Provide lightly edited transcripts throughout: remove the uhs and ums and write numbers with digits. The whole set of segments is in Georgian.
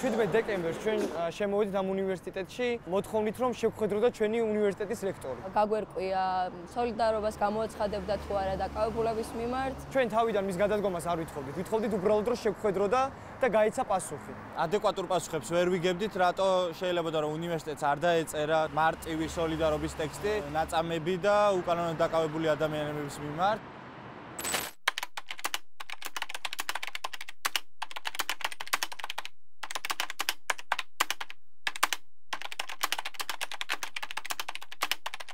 17 დეკემბერს ჩვენ შემოვედით ამ უნივერსიტეტში მოთხოვნით რომ შევხვედროდა ჩვენი უნივერსიტეტის რექტორი. გაგვერკვია სოლიდარობას გამოაცხადებდა თუ არა დაკავებულების მიმართ. ჩვენ თავიდან მის გადადგომას არ ვითხოვდით. ვითხოვდით უბრალოდ რომ შევხვედროდა და გაიცა პასუხი. ადეკვატურ პასუხებს ვერ ვიგებდით, რატო შეიძლება რომ უნივერსიტეტს არ დაეწერა მარტივი სოლიდარობის ტექსტი, ნაწამები და უკანონოდ დაკავებული ადამიანების მიმართ.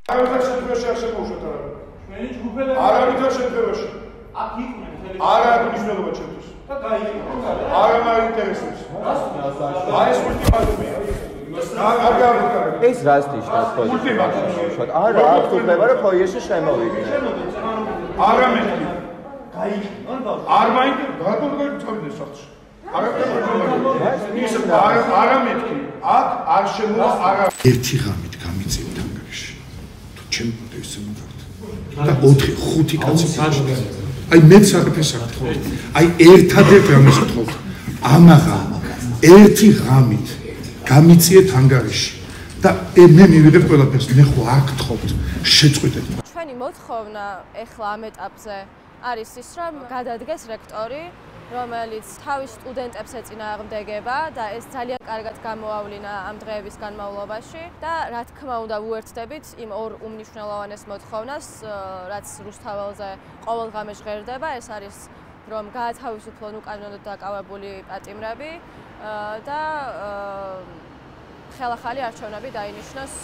არავითარ შემთხვევაში არ შემოუშვათ არავინ. ჩვენი ჯგუფები არავითარ შემთხვევაში. აქ იყვნენ მთელი. არ აქვს მნიშვნელობა ჩემთვის. და გაიგებთ. არ მაინტერესებს. აი ეს ულტიმატუმია. ეს რასტის ულტიმატუმია. არა, აქვს უფლება რომ ფოიეში შემოვიდნენ. არა მეთქი. გაიგებთ. არ მაინტერესებს. რატომ გავიწევდნენ სახლში? არა მეთქი. აქ არ შემოვა არა. ერთი ღამით გამიწევ თანგარში. თუ ჩემ პროტესტს მოგავთ. და 4-5 კაცი აი მეც აღფეს აღთხოვთ. აი ერთადერთ რამეს გთხოვთ. ამაღა ერთი ღამით გამიწიეთ თანგარში და მე მივიღებ ყველაფერს. მე ხო არ გთხოვთ. შეწყვეტეთ. ჩვენი მოთხოვნა ეხლა ამ ეტაპზე არის ის, რომ გადადგეს რექტორი, რომელიც თავის სტუდენტებს ეწინააღმდეგება და ეს ძალიან კარგად გამოავლინა ამ დღეების განმავლობაში და რა თქმა უნდა ვუერთდებით იმ ორ უმნიშვნელოვანეს მოთხოვნას, რაც რუსთაველზე ყოველდღე ჟღერდება, ეს არის რომ გაათავისუფლონ უკანონოდ დაკავებული პატიმრები და ხელახალი არჩევნები დაინიშნოს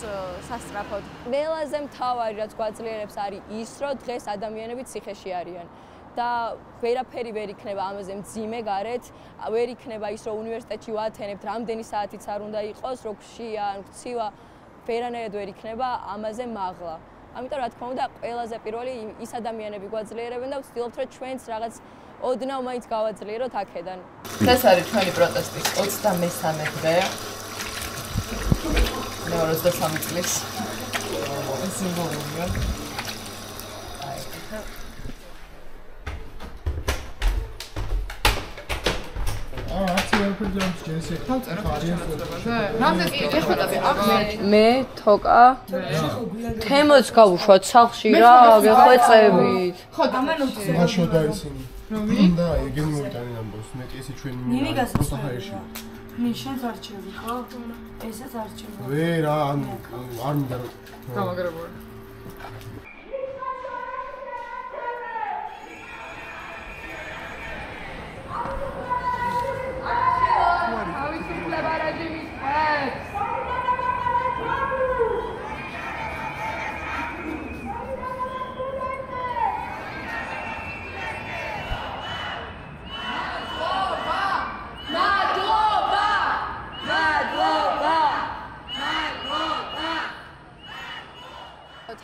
სასწრაფოდ. ყველაზე მთავარი რაც გვაძლიერებს არის ის, რომ დღეს ადამიანები ციხეში არიან. და ვერაფერი ვერ იქნება ამაზე მძიმე გარეთ, ვერ იქნება ის, რომ უნივერსიტეტში ვათენებთ, რამდენი საათიც არ უნდა იყოს, რო გშია, ან გცივა, ვერანაირად ვერ იქნება ამაზე მაღლა. ამიტომ რა თქმა უნდა, ყველაზე პირველი ის ადამიანები გვაძლიერებენ და ვცდილობთ, რომ ჩვენც რაღაც ოდნავ მაინც გავაძლიეროთ აქედან. ეს არის ჩვენი პროტესტის 23 დღე. მე 23 წლის. ეს სიმბოლურია. მე თოკა თემოც გავუშვათ სახლში რა გეხვეწებით. ხო და ისინი. და ეგენი მოიტანენ ამბობს. მეტი ესე ჩვენი მოსახარეში. შენს არჩევი ხო? ესეც არჩევი. ვერა, არ მინდა რომ გამაგრებული.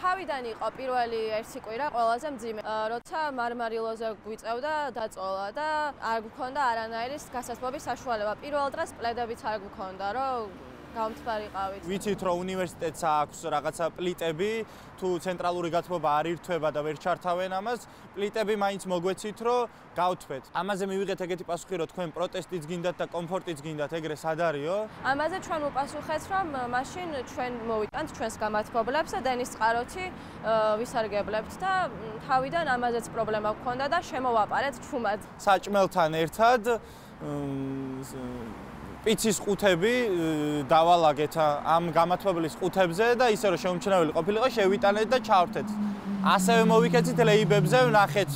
თავიდან იყო პირველი ერთი კვირა ყველაზე მძიმე, როცა მარმარილოზე გვიწევდა დაწოლა და არ გვქონდა არანაირი გასასვლელობის საშუალება. პირველ დღეს პლედებიც არ გვქონდა, რომ გამთბარიყავით. ვიცით რომ უნივერსიტეტს აქვს რაღაცა პლიტები, თუ ცენტრალური გათბობა არ ირთვება და ვერ ჩართავენ ამას, პლიტები მაინც მოგვეცით რომ გავთვეთ. ამაზე მივიღეთ ეგეთი პასუხი რომ თქვენ პროტესტიც გინდათ და კომფორტიც გინდათ, ეგრე სად არისო? ამაზე ჩვენ ვუპასუხეთ რომ მაშინ ჩვენ მოვიტანთ ჩვენს გამათბობლებს და დენის წყაროთი ვისარგებლებთ და თავიდან ამაზეც პრობლემა გვქონდა და შემოვაპარეთ ჩუმად. საჭმელთან ერთად პიცის ყუთები დავალაგეთ ამ გამათბობლის ყუთებზე და ისე რომ შეუმჩნეველი ყოფილიყო შევიტანეთ და ჩავრთეთ. ასევე მოვიქეცით ლეიბებზე, ვნახეთ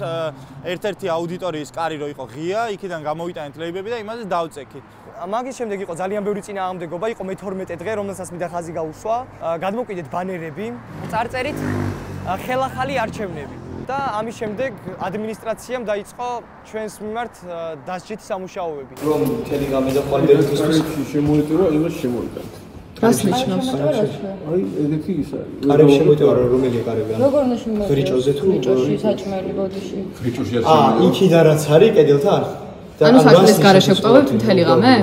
ერთ-ერთი აუდიტორიის კარი რო იყო ღია, იქიდან გამოვიტანეთ ლეიბები და იმაზე დავწექით. მაგის შემდეგ იყო ძალიან ბევრი წინააღმდეგობა, იყო მე-12 დღე, რომელსაც მინდა ხაზი გაუსვა. გადმოვკიდეთ ბანერები, წარწერით ხელახალი არჩევნები. და ამის შემდეგ ადმინისტრაციამ დაიწყო ჩვენს მიმართ დასჯით სამუშაოები. რომ მთელი გამედაყვალებისთვის შემოიტანა, იმას შემოიტანთ. რას ნიშნავს? აი, ეგეთი ის არის. კარები შემოიტანა, რომელი კარები? როგორ ნიშნავს? ფრიჭოზე თუ ფრიჭოში, საჭმელი ბოდიში. ფრიჭოში იქიდან რაც არის კედელთან? ანუ საჭმლის გარეშე ვტოვებთ მთელი ღამე?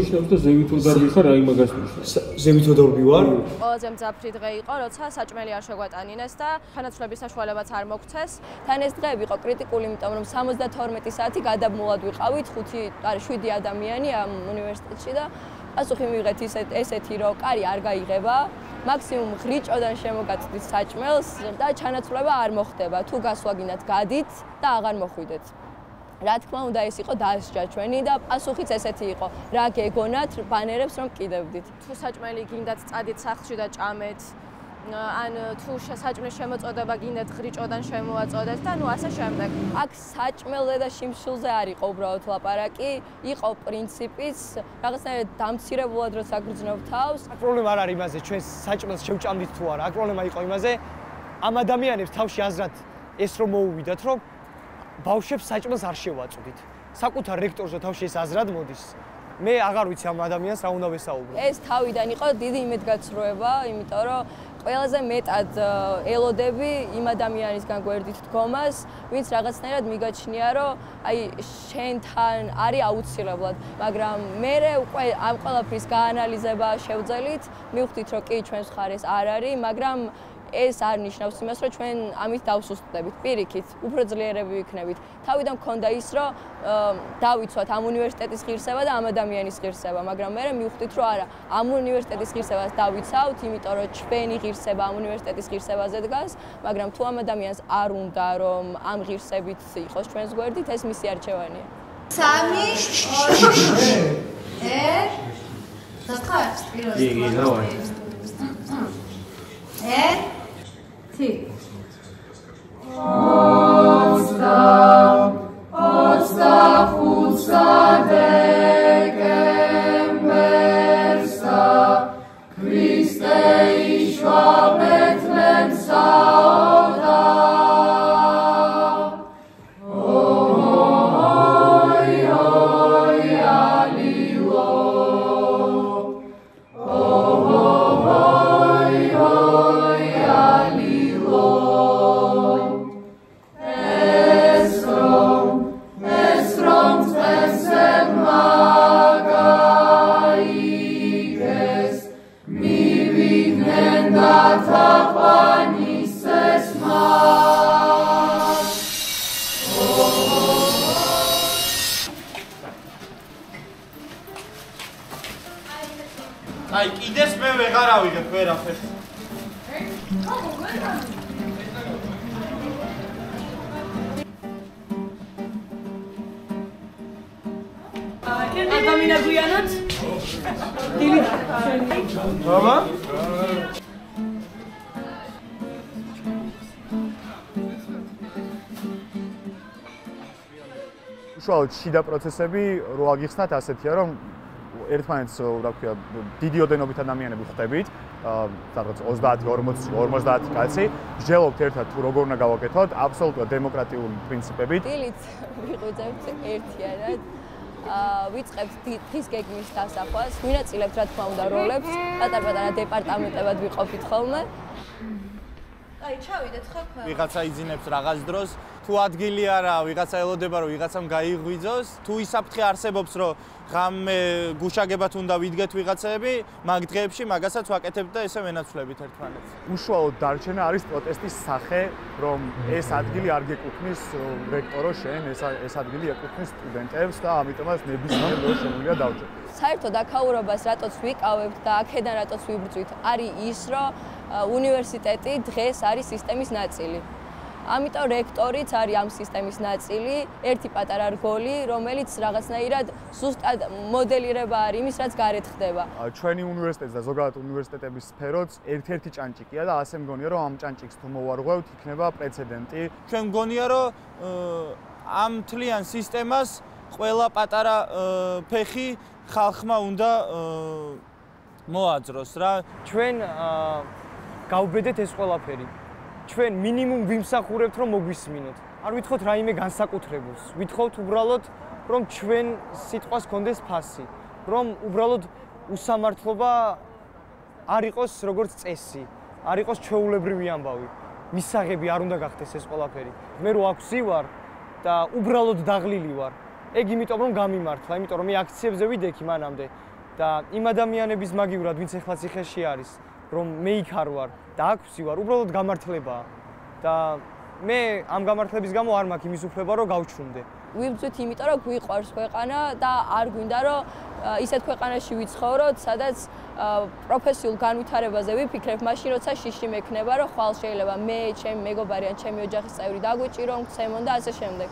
ნიშნავს და ზევითოდარბი ხარ, აი მაგას ნიშნავს. ზევითოდარბი ვარ. ყველაზე მძაფრი დღე იყო, როცა საჭმელი არ შეგვატანინეს და განათლების საშუალებაც არ მოგვცეს. თან ეს დღეები იყო კრიტიკული, იმიტომ რომ 72 საათი გადაბმულად ვიყავით, 7 ადამიანი ამ უნივერსიტეტში და პასუხი მივიღეთ ესეთი, რომ კარი არ გაიღება, მაქსიმუმ ხრიჭოდან შემოგაცდით საჭმელს და ჩანაცვლება არ მოხდება. თუ გასვლა გინდათ, გადით და აღარ მოხვიდეთ. რა თქმა უნდა, ეს იყო დასჯა ჩვენი და პასუხიც ესეთი იყო. რა გეგონათ ბანერებს რომ კიდევდით. თუ საჭმელი გინდათ, წადით სახლში და ჭამეთ. ან თუ საჭმლის შემოწოდება გინდათ, ხრიჭოდან შემოაწოდეთ და ნუ ასე შემდეგ. აქ საჭმელზე და შიმშილზე არ იყო უბრალოდ ლაპარაკი, იყო პრინციპიც, რაღაცნაირად დამცირებულად რო საგრძნობ თავს. აქ პრობლემა არ არის იმაზე, ჩვენ საჭმელს შევჭამდით თუ არა. აქ პრობლემა იყო იმაზე, ამ ადამიანებს თავში აზრად ეს რომ მოუვიდათ, რომ ბავშვებს საჭმელს არ შევაწვდით. საკუთარ რექტორზე თავში ეს აზრად მოდის. მე აღარ ვიცი ამ ადამიანს რა უნდა ვესაუბრო. ეს თავიდან იყო დიდი იმედგაცრუება, იმიტომ რომ ყველაზე მეტად ელოდები იმ ადამიანისგან გვერდით დგომას, ვინც რაღაცნაირად მიგაჩნია, რომ აი შენთან არის აუცილებლად, მაგრამ მე უკვე ამ ყველაფრის გაანალიზება შევძელით, მივხვდით, რომ კი ჩვენს მხარეს არ არის, მაგრამ ეს არ ნიშნავს იმას, რომ ჩვენ ამით დავსუსტდებით. პირიქით, უფრო ძლიერები ვიქნებით. თავიდან მქონდა ის, რომ დავიცვათ ამ უნივერსიტეტის ღირსება და ამ ადამიანის ღირსება, მაგრამ მე მივხვდით, რომ არა, ამ უნივერსიტეტის ღირსებას დავიცავთ, იმიტომ რომ ჩვენი ღირსება ამ უნივერსიტეტის ღირსებაზე დგას, მაგრამ თუ ამ ადამიანს არ უნდა, რომ ამ ღირსებით იყოს ჩვენს გვერდით, ეს მისი არჩევანია. აი, კიდეს მე ვეღარ ავიღებ ვერაფერს. ადამიანა გვიანოთ? დილით. მამა? უშუალოდ შიდა პროცესები რო აგიხსნათ ასეთია, რომ ერთმანეთს რა ქვია დიდი ოდენობით ადამიანები ხვდებით, სადღაც 30-40 კაცი, ვსჯელობთ ერთად თუ როგორ უნდა გავაკეთოთ, აბსოლუტურად დემოკრატიული პრინციპებით. დილით ვიღვიძებთ ერთიანად, ვიწყებთ დღის გეგმის დასახვას, ვინაწილებთ რა თქმა უნდა როლებს, პატარ-პატარა დეპარტამენტებად ვიყოფით ხოლმე. აი, ჩავიდეთ ხო? ვიღაცა იძინებს რაღაც დროს, თუ ადგილი არა, ვიღაცა ელოდება რომ ვიღაცამ გაიღვიძოს, თუ ის საფრთხე არსებობს, რომ ღამე გუშაგებათ უნდა ვიდგეთ ვიღაცები, მაგ დღეებში მაგასაც ვაკეთებთ და ესე ვენაცვლებით ერთმანეთს. უშუალოდ დარჩენა არის პროტესტის სახე, რომ ეს ადგილი არ გეკუთვნის რექტორო შენ, ეს ადგილი ეკუთვნის სტუდენტებს და ამიტომაც ნებისმიერ დროს შემიძლია დავჭერ. საერთოდ აქაურობას რატოც ვიკავებთ და აქედან რატოც ვიბრძვით, არის ის, რომ უნივერსიტეტი დღეს არის სისტემის ნაწილი. ამიტომ რექტორიც არის ამ სისტემის ნაწილი, ერთი პატარა რგოლი, რომელიც რაღაცნაირად ზუსტად მოდელირება არის იმის, რაც გარეთ ხდება. ჩვენი უნივერსიტეტს და ზოგადად უნივერსიტეტების სფეროც ერთ-ერთი ჭანჭიკია და ასე მგონია, რომ ამ ჭანჭიკს თუ მოვარღვევთ, იქნება პრეცედენტი. ჩვენ მგონია, რომ ამ მთლიან სისტემას ყველა პატარა ფეხი ხალხმა უნდა მოაძროს რა. ჩვენ გავბედეთ ეს ყველაფერი. ჩვენ მინიმუმ ვიმსახურებთ რომ მოგვისმინოთ. არ ვითხოვთ რაიმე განსაკუთრებულს. ვითხოვთ უბრალოდ რომ ჩვენ სიტყვას კონდეს ფასი, რომ უბრალოდ უსამართლობა არ იყოს როგორც წესი, არ იყოს ჩვეულებრივი ამბავი. მისაღები არ უნდა გახდეს ეს ყველაფერი. მე რო აქვსი ვარ და უბრალოდ დაღლილი ვარ. ეგ იმიტომ რომ გამიმართლა, იმიტომ რომ მე აქციებზე ვიდექი მანამდე და იმ ადამიანების მაგივრად, ვინც ახლა ციხეში არის, რომ მე იქ არ ვარ და აქ ვსივარ, უბრალოდ გამართლებაა და მე ამ გამართლების გამო არ მაქვს იმის უფლება, რომ გავჩვენდე. ვიბრძვით იმიტომ, რომ გვიყვარს ქვეყანა და არ გვინდა, რომ ისეთ ქვეყანაში ვიცხოვროთ, სადაც პროფესიულ განვითარებაზე ვიფიქრებ, მაშინ როცა შიში მექნება, რომ ხვალ შეიძლება მე, ჩემი მეგობარი ან ჩემი ოჯახის წევრი დაგვიჭირონ, გცემონ და ასე შემდეგ.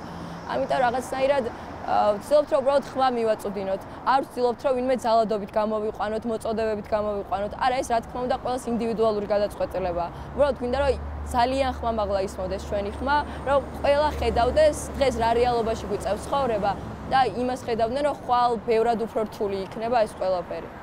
ამიტომ რაღაცნაირად ვცდილობთ, რომ უბრალოდ ხმა მივაწვდინოთ. არ ვცდილობთ, რომ ვინმე ძალადობით გამოვიყვანოთ, მოწოდებებით გამოვიყვანოთ. არა, ეს რა თქმა უნდა ყველას ინდივიდუალური გადაწყვეტილებაა. უბრალოდ გვინდა, რომ ძალიან ხმამაღლა ისმოდეს ჩვენი ხმა, რომ ყველა ხედავდეს დღეს რა რეალობაში გვიწევს ცხოვრება და იმას ხედავდნენ, რომ ხვალ ბევრად უფრო რთული იქნება ეს ყველაფერი.